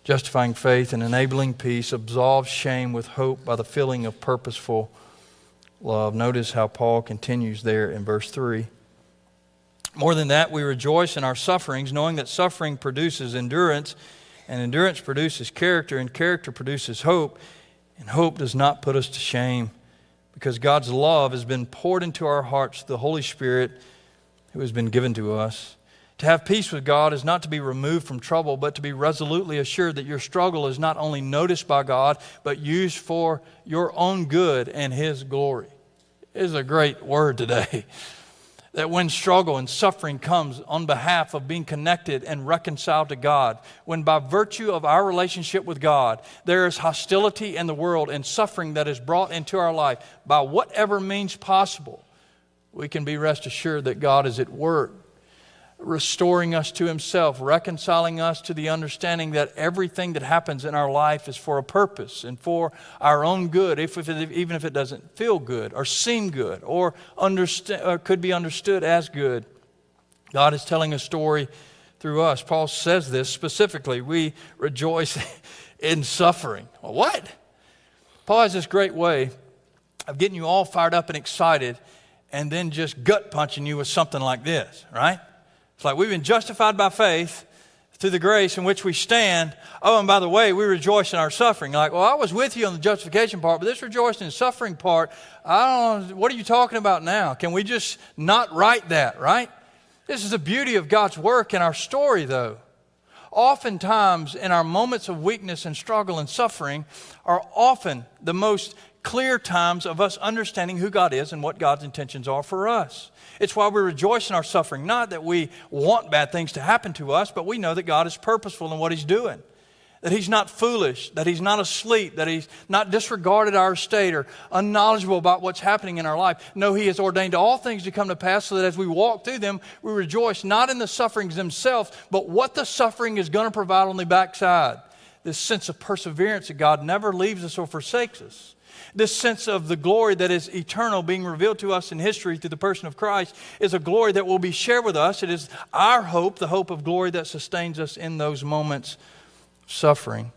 justifying faith and enabling peace, absolves shame with hope by the filling of purposeful love. Notice how Paul continues there in verse 3. More than that, we rejoice in our sufferings, knowing that suffering produces endurance, and endurance produces character, and character produces hope, and hope does not put us to shame, because God's love has been poured into our hearts through the Holy Spirit who has been given to us. To have peace with God is not to be removed from trouble, but to be resolutely assured that your struggle is not only noticed by God, but used for your own good and His glory. It is a great word today. That when struggle and suffering comes on behalf of being connected and reconciled to God, when by virtue of our relationship with God, there is hostility in the world and suffering that is brought into our life by whatever means possible, we can be rest assured that God is at work, restoring us to Himself, reconciling us to the understanding that everything that happens in our life is for a purpose and for our own good, even if it doesn't feel good or seem good or could be understood as good. God is telling a story through us. Paul says this specifically, we rejoice in suffering. Well, what? Paul has this great way of getting you all fired up and excited and then just gut punching you with something like this, right? It's like we've been justified by faith through the grace in which we stand. Oh, and by the way, we rejoice in our suffering. Like, well, I was with you on the justification part, but this rejoicing in suffering part, I don't know, what are you talking about now? Can we just not write that, right? This is the beauty of God's work in our story, though. Oftentimes, in our moments of weakness and struggle and suffering are often the most clear times of us understanding who God is and what God's intentions are for us. It's why we rejoice in our suffering, not that we want bad things to happen to us, but we know that God is purposeful in what He's doing, that He's not foolish, that He's not asleep, that He's not disregarded our state or unknowledgeable about what's happening in our life. No, He has ordained all things to come to pass so that as we walk through them, we rejoice not in the sufferings themselves, but what the suffering is going to provide on the backside. This sense of perseverance that God never leaves us or forsakes us. This sense of the glory that is eternal being revealed to us in history through the person of Christ is a glory that will be shared with us. It is our hope, the hope of glory that sustains us in those moments of suffering.